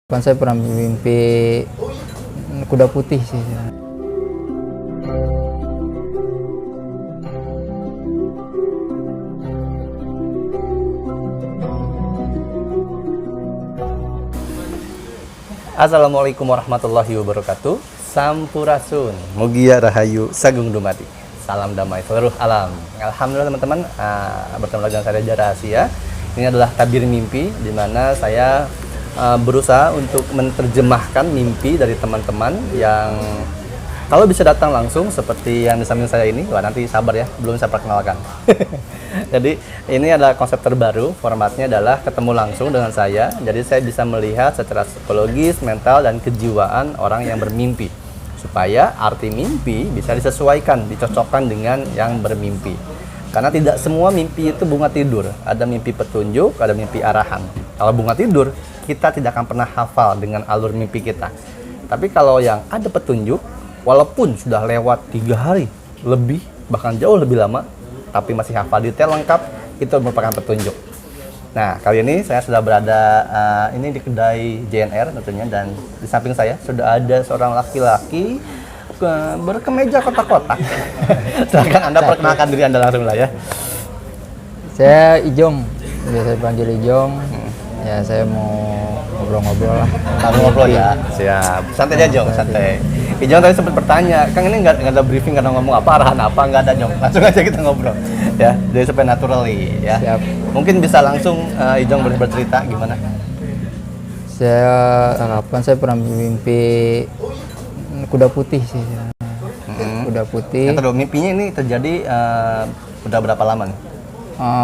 Kan saya pernah mimpi kuda putih sih. Assalamualaikum warahmatullahi wabarakatuh. Sampurasun, Mugia Rahayu, Sagung Dumadi. Salam damai seluruh alam. Alhamdulillah teman-teman, bertemu lagi dengan saya Raja Rahasia. Ini adalah tabir mimpi, di mana saya berusaha untuk menerjemahkan mimpi dari teman-teman yang kalau bisa datang langsung seperti yang di samping saya ini. Wah, nanti sabar ya, belum saya perkenalkan. Jadi ini adalah konsep terbaru, formatnya adalah ketemu langsung dengan saya. Jadi saya bisa melihat secara psikologis, mental, dan kejiwaan orang yang bermimpi, supaya arti mimpi bisa disesuaikan, dicocokkan dengan yang bermimpi. Karena tidak semua mimpi itu bunga tidur. Ada mimpi petunjuk, ada mimpi arahan. Kalau bunga tidur, kita tidak akan pernah hafal dengan alur mimpi kita. Tapi kalau yang ada petunjuk, walaupun sudah lewat 3 hari, lebih, bahkan jauh lebih lama, tapi masih hafal detail lengkap, itu merupakan petunjuk. Nah, kali ini saya sudah berada ini di kedai JNR tentunya, dan di samping saya sudah ada seorang laki-laki berkemeja kotak-kotak. Silakan Anda perkenalkan diri Anda langsung lah ya. Saya Ijong, biasa panggil Ijong. Ya, saya mau ngobrol-ngobrol lah. Ngobrol ya. Siap. Santai aja, Jong, santai. Ijong tadi sempat bertanya, Kang ini nggak ada briefing, nggak ada ngomong apa, arahan apa, nggak ada, Jong. Langsung aja kita ngobrol. Ya, jadi supaya naturally ya. Siap. Mungkin bisa langsung Ijong boleh bercerita gimana? Kapan saya pernah mimpi kuda putih sih. Kuda putih. Yang kedua, mimpinya ini terjadi udah berapa lama nih?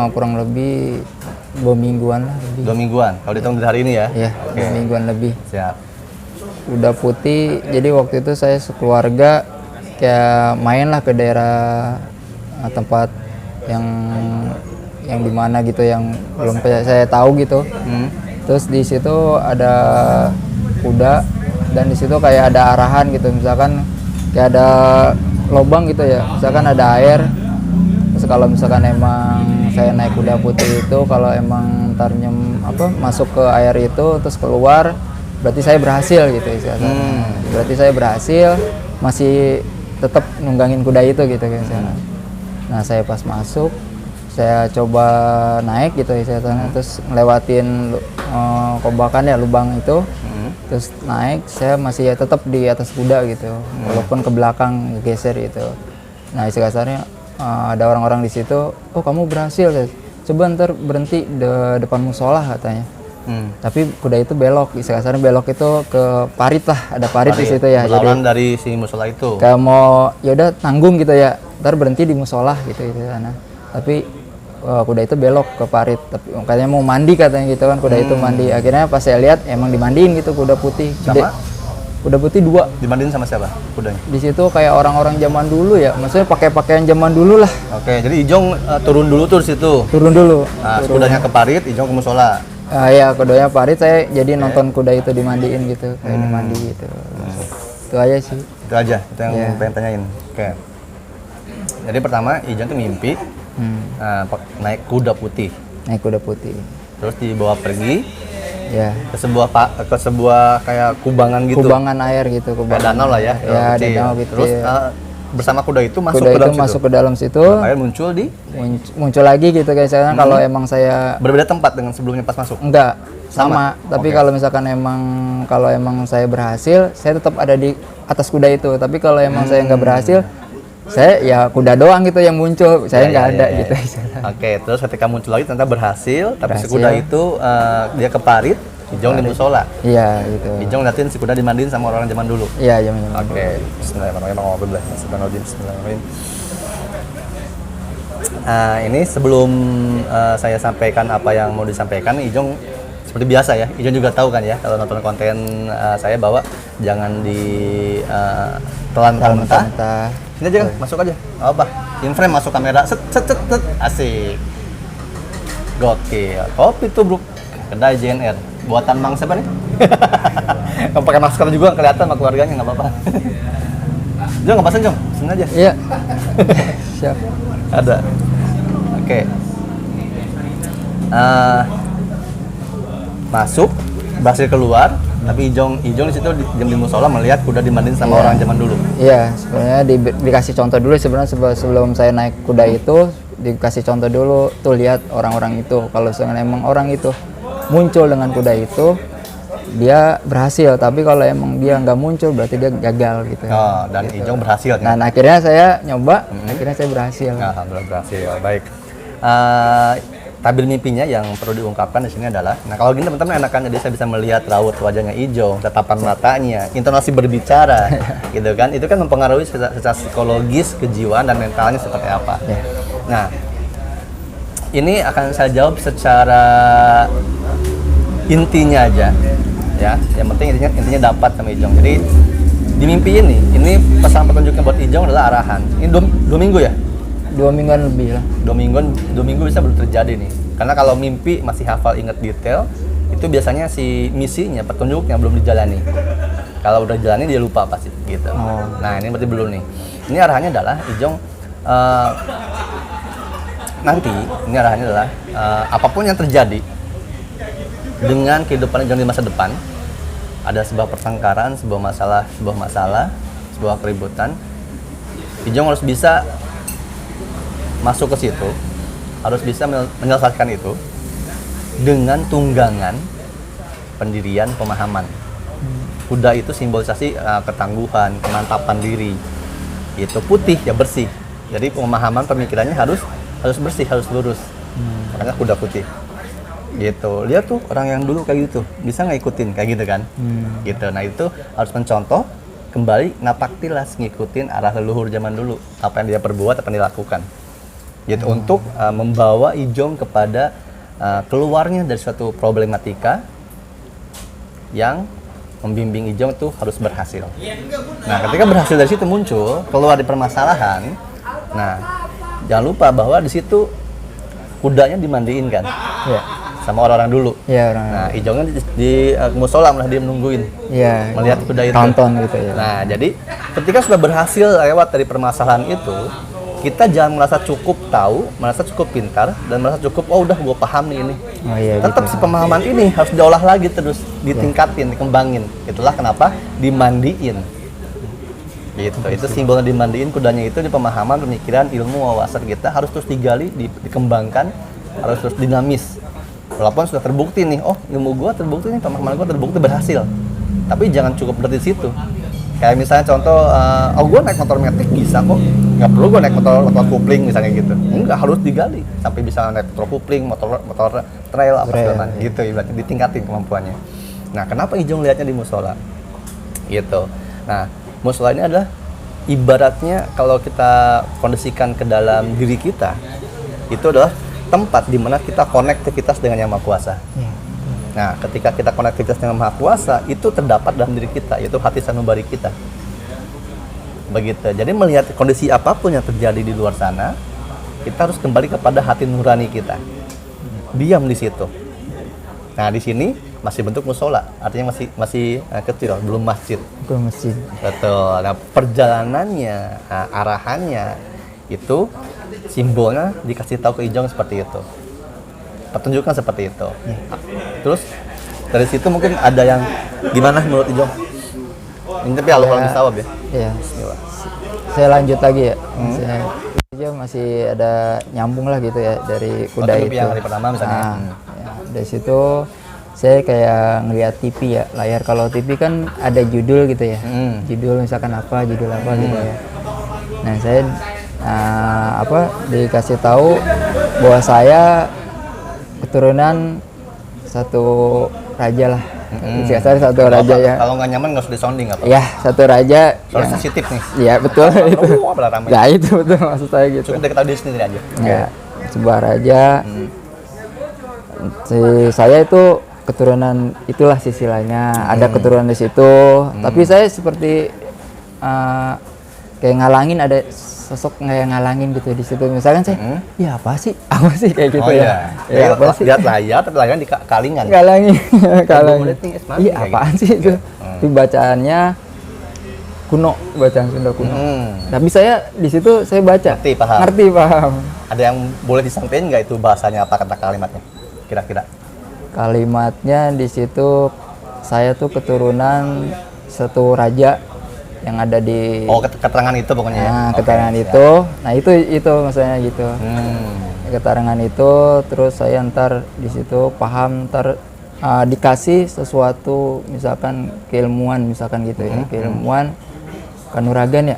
Kurang lebih 2 mingguan lah. 2 mingguan, kalau dihitung dari hari ini ya? Iya, okay. 2 mingguan lebih. Siap. Kuda putih, jadi waktu itu saya sekeluarga kayak main lah ke daerah tempat yang di mana gitu, yang belum saya tahu gitu. Terus di situ ada kuda, dan di situ kayak ada arahan gitu, misalkan kayak ada lubang gitu ya, misalkan ada air. Terus kalau misalkan emang saya naik kuda putih itu, kalau emang ntar masuk ke air itu terus keluar, berarti saya berhasil gitu istilahnya. Berarti saya berhasil, masih tetap nunggangin kuda itu gitu istilahnya. Nah, saya pas masuk, saya coba naik gitu istilahnya, terus ngelewatin kobakan ya, lubang itu. Terus naik, saya masih tetap di atas kuda gitu, walaupun ke belakang geser gitu. Nah, istilahnya ada orang-orang di situ, oh kamu berhasil, coba ntar berhenti depan musola katanya. Tapi kuda itu belok, istilahnya belok itu ke parit lah, ada parit di situ ya. Berlawanan dari si musola itu. Kayak mau yaudah tanggung gitu ya, ntar berhenti di musola gitu sana. Tapi kuda itu belok ke parit, tapi katanya mau mandi katanya gitu kan, kuda itu mandi. Akhirnya pas saya lihat emang dimandiin gitu kuda putih. Sama? Kuda putih 2. Dimandiin sama siapa kudanya? Di situ kayak orang-orang zaman dulu ya, maksudnya pakai pakaian zaman dulu lah. Oke, jadi Ijong turun dulu tuh di situ. Turun dulu. Nah, kudanya ke parit, Ijong ke musola. Ya, kudanya parit, saya jadi nonton kuda itu dimandiin gitu, kayak dimandi gitu. Itu aja sih. Itu aja, itu yang pengen tanyain. Oke. Jadi pertama Ijong tuh mimpi naik kuda putih. Naik kuda putih. Terus dibawa pergi. Ya. Ke sebuah kayak kubangan gitu. Kubangan air gitu, kayak danau lah ya. Ya, danau gitu. Terus bersama kuda itu masuk kuda ke dalam itu masuk ke dalam situ. Air muncul muncul lagi gitu guys. Kalau emang saya berbeda tempat dengan sebelumnya pas masuk. Enggak, sama. Tapi kalau misalkan kalau emang saya berhasil, saya tetap ada di atas kuda itu. Tapi kalau emang saya nggak berhasil, saya ya kuda doang gitu yang muncul, saya nggak ada gitu. Oke, terus ketika muncul lagi ternyata berhasil, tapi si kuda itu dia ke parit, Ijong di musola. Iya gitu. Ijong liatin si kuda dimandiin sama orang zaman dulu. Iya, zaman dulu. Oke, Bismillahirrahmanirrahim. Ini sebelum saya sampaikan apa yang mau disampaikan, Ijong seperti biasa ya, Ijong juga tahu kan ya, kalau nonton konten saya bahwa jangan telan mentah. Ini aja kan, masuk aja. Apa? In frame masuk kamera, set, asik. Gokil. Kopi tuh bro, kedai JNR. Buatan Mang siapa nih? Yang pakai masker juga kelihatan sama keluarganya, nggak apa-apa. Jong, nggak pesan Jong? Sini aja. Iya. Siap. Ada. Oke. Masuk berhasil keluar, tapi Ijong di situ di musola melihat kuda dimandiin sama orang zaman dulu. Iya, sebenarnya dikasih contoh dulu sebenarnya sebelum saya naik kuda itu dikasih contoh dulu tuh, lihat orang-orang itu. Kalau misalnya emang orang itu muncul dengan kuda itu dia berhasil, tapi kalau emang dia nggak muncul berarti dia gagal gitu. Oh, dan gitu. Ijong berhasil. Nah, akhirnya saya nyoba, akhirnya saya berhasil. Alhamdulillah berhasil. Baik. Tabir mimpinya yang perlu diungkapkan di sini adalah, nah kalau gini teman-teman enakan, jadi saya bisa melihat raut wajahnya Ijong, tatapan matanya, intonasi berbicara, gitu kan? Itu kan mempengaruhi secara psikologis, kejiwaan dan mentalnya seperti apa. Nah, ini akan saya jawab secara intinya aja, ya. Yang penting intinya dapat sama Ijong. Jadi di mimpi ini pesan petunjuknya buat Ijong adalah arahan. Ini dua minggu ya? 2 mingguan lebih lah. 2 minggu bisa belum terjadi nih. Karena kalau mimpi masih hafal ingat detail, itu biasanya si misinya, petunjuknya belum dijalani. Kalau udah jalani dia lupa pasti gitu. Nah, ini berarti belum nih. Ini arahannya adalah Ijong nanti ini arahannya adalah apapun yang terjadi dengan kehidupan Ijong di masa depan, ada sebuah pertengkaran, sebuah masalah, sebuah keributan, Ijong harus bisa masuk ke situ, harus bisa menyelesaikan itu dengan tunggangan pendirian pemahaman. Kuda itu simbolisasi ketangguhan, kemantapan diri. Itu putih ya bersih. Jadi pemahaman pemikirannya harus bersih, harus lurus. Makanya kuda putih. Gitu. Lihat tuh orang yang dulu kayak gitu, bisa nggak ikutin kayak gitu kan? Gitu. Nah itu harus mencontoh kembali, napak tilas ngikutin arah leluhur zaman dulu, apa yang dia perbuat, apa yang dilakukan. Gitu, untuk membawa Ijong kepada keluarnya dari suatu problematika yang membimbing Ijong tuh harus berhasil. Nah, ketika berhasil dari situ muncul keluar di permasalahan, nah jangan lupa bahwa di situ kudanya dimandiin kan, sama orang-orang dulu. Nah, Ijongnya di musola malah dia menungguin, melihat kuda itu. Tonton gitu ya. Nah, jadi ketika sudah berhasil lewat dari permasalahan itu, kita jangan merasa cukup tahu, merasa cukup pintar, dan merasa cukup, oh udah gue paham nih ini. Tetap si pemahaman ini harus diolah lagi terus, ditingkatin, dikembangin. Itulah kenapa dimandiin. Gitu. Itu simbolnya dimandiin kudanya itu di pemahaman, pemikiran, ilmu, wawasan kita harus terus digali, dikembangkan, harus terus dinamis. Walaupun sudah terbukti nih, oh ilmu gue terbukti nih, pemahaman gue terbukti berhasil. Tapi jangan cukup berhenti di situ. Kayak misalnya contoh, oh gue naik motor metik bisa kok, nggak perlu gue naik motor kupling misalnya gitu. Enggak, harus digali sampai bisa naik motor kupling, motor trail apa segala macam gitu, ibaratnya ditingkatin kemampuannya. Nah, kenapa Ijong lihatnya di musola? Gitu. Nah, musola ini adalah ibaratnya kalau kita kondisikan ke dalam diri kita, itu adalah tempat di mana kita konektivitas dengan Yang Maha Kuasa. Nah, ketika kita konektivitas dengan Maha Kuasa, itu terdapat dalam diri kita, yaitu hati sanubari kita. Begitu. Jadi melihat kondisi apapun yang terjadi di luar sana, kita harus kembali kepada hati nurani kita. Diam di situ. Nah, di sini masih bentuk musola, artinya masih kecil, belum masjid. Belum masjid. Betul. Nah, perjalanannya, arahannya itu simbolnya dikasih tahu ke Ijong seperti itu. Petunjukkan seperti itu. Terus dari situ mungkin ada yang gimana menurut Ijong? Ini tapi alur-alur sawab ya? Iya. Saya lanjut lagi ya. Saya masih ada nyambung lah gitu ya dari kuda itu. Yang hari pertama misalnya. Dari situ saya kayak ngeliat TV ya, layar. Kalau TV kan ada judul gitu ya. Judul misalkan apa, judul apa gitu ya. Nah, saya dikasih tahu bahwa saya keturunan satu raja lah. Satu raja ya. Kalau nggak nyaman nggak usah disounding apa? Ya, satu raja. Soalnya sensitif nih. Iya, betul. Itu. Ya itu betul maksud saya gitu. Cukup diketahui di sendiri aja. Ya, sebuah raja. Saya itu keturunan itulah silsilahnya. Ada keturunan di situ. Tapi saya seperti kayak ngalangin, ada sosok ngalangin gitu di situ. Misalkan saya, ya apa sih kayak gitu ya. Ya apa sih? Lihat layar, tapi layar di kalingan. Kalangin. Iya, apaan sih itu? Tapi bacaannya kuno, bacaan Sunda kuno. Tapi saya di situ saya baca. Ngerti, paham. Ada yang boleh disampaikan nggak itu bahasanya apa, kata kalimatnya? Kira-kira? Kalimatnya di situ saya tuh keturunan satu raja yang ada di keterangan itu pokoknya ya. Nah, Oke, keterangan siap. itu. Nah, itu maksudnya gitu. Keterangan itu terus saya ntar di situ paham ntar dikasih sesuatu misalkan keilmuan misalkan gitu ya. Keilmuan kanuragan ya.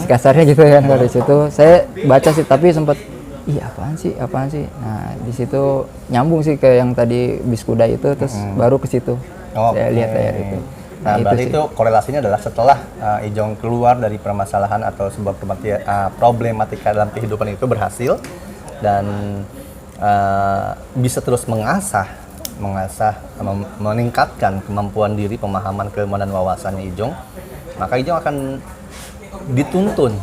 Kasarnya gitu kan dari situ. Saya baca sih tapi sempat apaan sih. Nah, di situ nyambung sih ke yang tadi bis kuda itu terus baru ke situ. Saya lihat ya itu. Nah, berarti itu korelasinya adalah setelah Ijong keluar dari permasalahan atau sebuah problematika dalam kehidupan itu berhasil dan bisa terus meningkatkan kemampuan diri, pemahaman, keilmuan dan wawasannya Ijong, maka Ijong akan dituntun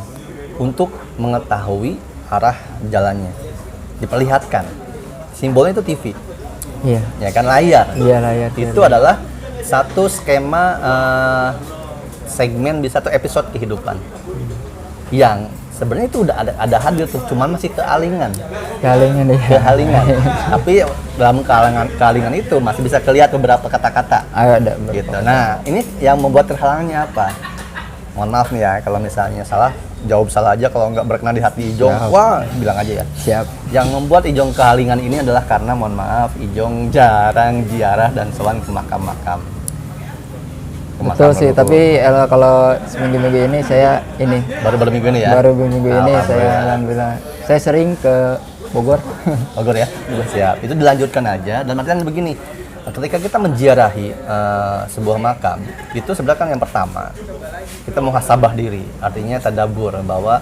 untuk mengetahui arah jalannya, diperlihatkan. Simbolnya itu TV, ya kan, layar. Iya, layar. Itu adalah satu skema segmen di satu episode kehidupan yang sebenarnya itu udah ada hadir tuh, cuman masih kealingan. Tapi dalam kealingan itu masih bisa kelihatan beberapa kata-kata. Ada gitu. Nah, ini yang membuat terhalangnya apa? Mohon maaf nih ya, kalau misalnya salah, jawab salah aja. Kalau nggak berkenan di hati Ijong, wah bilang aja ya. Siap. Yang membuat Ijong kehalingan ini adalah karena, mohon maaf, Ijong jarang ziarah dan sowan ke makam-makam. Betul sih, tapi kalau seminggu-minggu ini saya baru minggu ini ya. Baru minggu ini saya alhamdulillah. Saya sering ke Bogor. Bogor ya. Siap. Itu dilanjutkan aja dan artinya begini. Ketika kita menziarahi sebuah makam, itu sebenarnya kan yang pertama kita muhasabah diri, artinya tadabur bahwa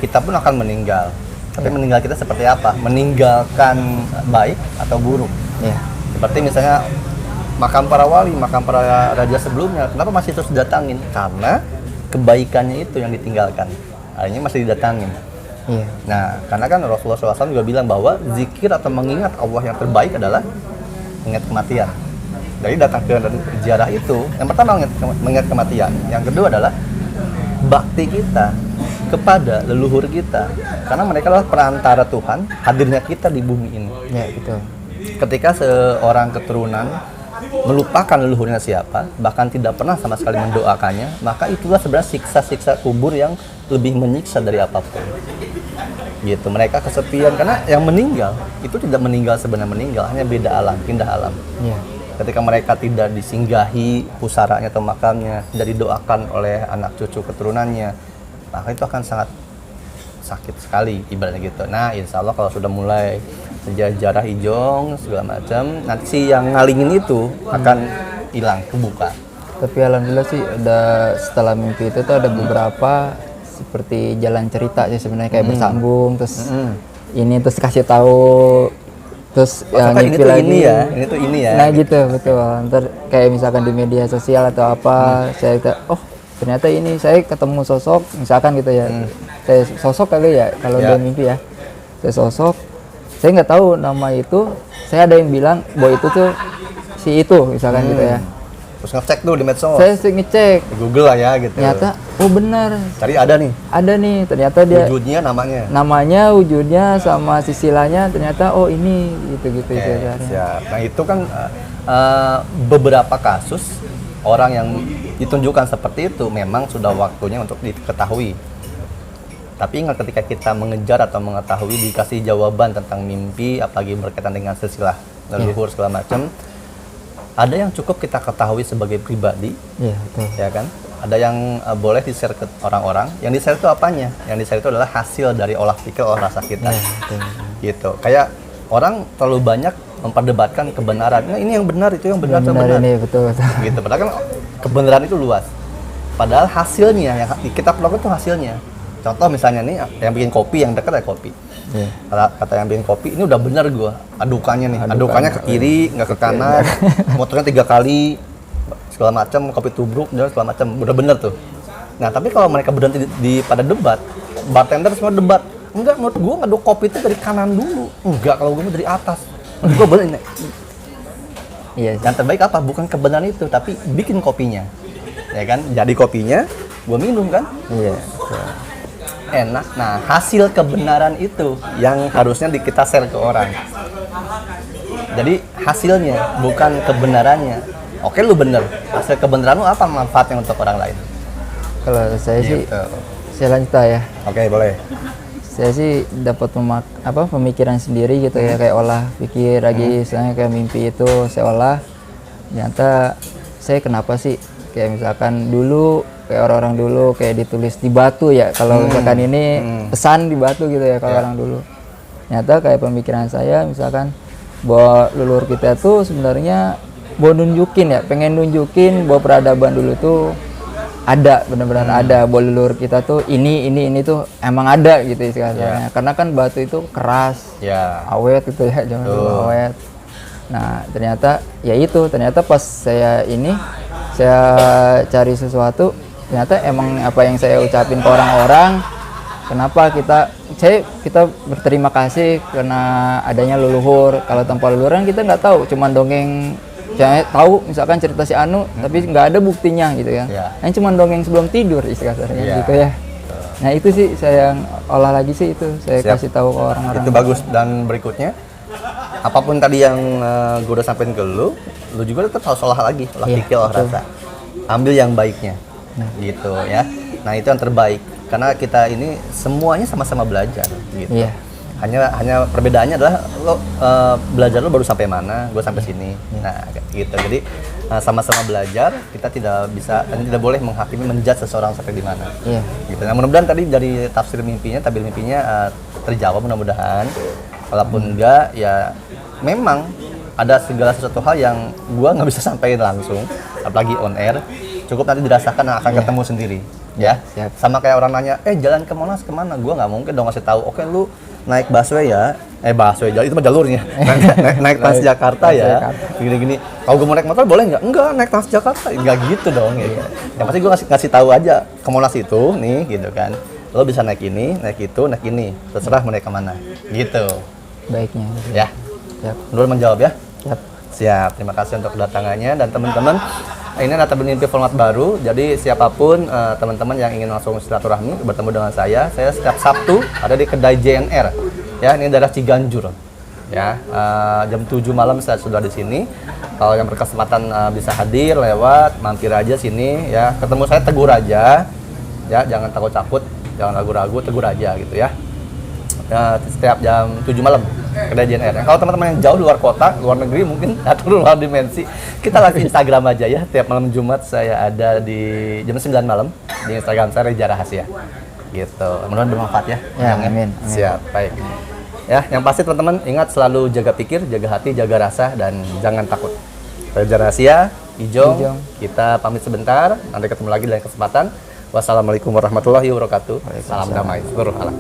kita pun akan meninggal. Tapi meninggal kita seperti apa? Meninggalkan baik atau buruk. Seperti misalnya makam para wali, makam para raja sebelumnya, kenapa masih terus didatangin? Karena kebaikannya itu yang ditinggalkan, akhirnya masih didatangin. Nah, karena kan Rasulullah SAW juga bilang bahwa zikir atau mengingat Allah yang terbaik adalah mengingat kematian. Jadi datang ke ziarah itu, yang pertama mengingat kematian, yang kedua adalah bakti kita kepada leluhur kita, karena mereka adalah perantara Tuhan hadirnya kita di bumi ini. Ya, betul. Ketika seorang keturunan melupakan leluhurnya siapa, bahkan tidak pernah sama sekali mendoakannya, maka itulah sebenarnya siksa-siksa kubur yang lebih menyiksa dari apapun. Gitu, mereka kesepian karena yang meninggal itu tidak meninggal sebenarnya meninggal, hanya beda alam, pindah alam. Ketika mereka tidak disinggahi pusaranya atau makamnya, tidak didoakan oleh anak cucu keturunannya, maka itu akan sangat sakit sekali ibaratnya gitu. Nah, insya Allah kalau sudah mulai sejarah Ijong segala macam, nanti si yang ngalingin itu akan hilang, kebuka. Tapi alhamdulillah sih setelah mimpi itu tuh ada beberapa seperti jalan cerita sih sebenarnya, kayak bersambung terus terus kasih tahu terus ini tuh lagi ini ya. Nah gitu betul. Ntar kayak misalkan di media sosial atau apa, saya ternyata ini saya ketemu sosok misalkan gitu ya. Saya sosok kali ya kalau dia mimpi ya. Saya sosok, saya nggak tahu nama itu, saya ada yang bilang bahwa itu tuh si itu misalkan gitu ya. Terus ngecek tuh di medsos. Saya ngecek di Google lah ya gitu. Ternyata benar. Cari ada nih. Ternyata dia wujudnya namanya wujudnya sama sisilanya ternyata ini gitu. Siap. Nah, itu kan beberapa kasus orang yang ditunjukkan seperti itu memang sudah waktunya untuk diketahui. Tapi ingat, ketika kita mengejar atau mengetahui, dikasih jawaban tentang mimpi, apalagi berkaitan dengan silsilah leluhur segala macam, ada yang cukup kita ketahui sebagai pribadi, ya kan? Ada yang boleh di-share ke orang-orang. Yang di-share itu apanya? Yang di-share itu adalah hasil dari olah pikir, olah rasa kita. Gitu. Kayak orang terlalu banyak memperdebatkan kebenaran. Nah, ini yang benar, itu yang benar, itu yang benar. Ini betul. Gitu. Padahal kan kebenaran itu luas. Padahal hasilnya yang kita perlukan itu hasilnya. Contoh misalnya nih, yang bikin kopi, yang dekat ada kopi. Kata yang bikin kopi, ini udah benar gua adukannya nih. Adukannya ke kiri, nggak ke kanan. Motornya 3 kali, segala macam, kopi tubruk dan segala macam. Udah benar tuh. Nah, tapi kalau mereka berhenti pada debat, bartender semua debat. Enggak, menurut gua ngaduk kopi itu dari kanan dulu. Enggak, kalau gua dari atas. Gua boleh ini. Yang terbaik apa? Bukan kebenaran itu, tapi bikin kopinya. Ya kan? Jadi kopinya, gua minum kan? Enak. Nah, hasil kebenaran itu yang harusnya kita share ke orang. Jadi hasilnya, bukan kebenarannya. oke lu bener, hasil kebenaran lu apa manfaatnya untuk orang lain? Kalau saya sih, Gitu. saya lanjut ya. Oke, boleh. Saya sih dapat pemikiran sendiri gitu ya, kayak olah pikir lagi, misalnya kayak mimpi itu saya olah. Ternyata saya kenapa sih, kayak misalkan dulu kayak orang-orang dulu kayak ditulis di batu ya, kalau misalkan ini pesan di batu gitu ya kalau orang dulu. Ternyata kayak pemikiran saya misalkan bahwa leluhur kita tuh sebenarnya mau nunjukin ya, pengen nunjukin bahwa peradaban dulu tuh ada, benar-benar ada, bahwa leluhur kita tuh ini tuh emang ada gitu istilahnya. Karena kan batu itu keras, awet gitu ya, zaman dulu awet. Nah ternyata ya itu, ternyata pas saya cari sesuatu, ternyata emang apa yang saya ucapin ke orang-orang, kenapa kita berterima kasih karena adanya leluhur. Kalau tanpa leluhur kan kita nggak tahu, cuman dongeng. Saya tahu misalkan cerita si Anu, tapi nggak ada buktinya gitu ya. Hanya cuma dongeng sebelum tidur istilahnya gitu ya. Nah itu sih saya olah lagi sih, itu saya kasih tahu ke orang-orang. Itu bagus. Dan berikutnya, apapun tadi yang gue udah sampein ke lu juga tetap harus olah lagi, olah pikir, olah rasa. Ambil yang baiknya, gitu ya. Nah itu yang terbaik, karena kita ini semuanya sama-sama belajar, gitu. Hanya perbedaannya adalah lo belajar lo baru sampai mana, gue sampai sini. Nah gitu, jadi sama-sama belajar, kita tidak boleh menghakimi, menjudge seseorang sampai di mana. Gitu. Nah mudah-mudahan tadi dari tabir mimpinya terjawab mudah-mudahan. Walaupun enggak, ya memang ada segala sesuatu hal yang gue nggak bisa sampaikan langsung, apalagi on air. Cukup nanti dirasakan, akan ketemu sendiri. Ya, sama kayak orang nanya, jalan ke Monas kemana? Gue nggak mungkin dong ngasih tahu. Oke, lu naik busway ya, busway itu mah jalurnya. naik Transjakarta ya, gini-gini. Kalau gue mau naik motor boleh nggak? Enggak, naik Transjakarta, nggak gitu dong. Ya. Yang pasti gue ngasih tahu aja ke Monas itu, nih, gitu kan. Lo bisa naik ini, naik itu, naik ini, terserah mau naik kemana, gitu. Baiknya. Ya, menurut menjawab ya. Siap. Terima kasih untuk kedatangannya dan teman-teman. Ini adalah Tabir Mimpi format baru, jadi siapapun teman-teman yang ingin langsung silaturahmi bertemu dengan saya setiap Sabtu ada di kedai JNR, ya ini daerah Ciganjur, ya jam 7 malam saya sudah di sini. Kalau yang berkesempatan bisa hadir lewat, mampir aja sini, ya ketemu saya tegur aja, ya jangan takut-takut, jangan ragu-ragu, tegur aja gitu ya. Setiap jam 7 malam kedai JNR. Kalau teman-teman yang jauh luar kota, luar negeri mungkin atau luar dimensi, kita live Instagram aja ya. Tiap malam Jumat saya ada di jam 9 malam di Instagram saya Reja Rahasia. Gitu. Mudah-mudahan bermanfaat ya. Amin. Siap, baik. Ya, yang pasti teman-teman ingat selalu jaga pikir, jaga hati, jaga rasa dan jangan takut. Reja Rahasia, Ijong, kita pamit sebentar. Nanti ketemu lagi dalam kesempatan. Wassalamualaikum warahmatullahi wabarakatuh. Salam damai seluruh alam.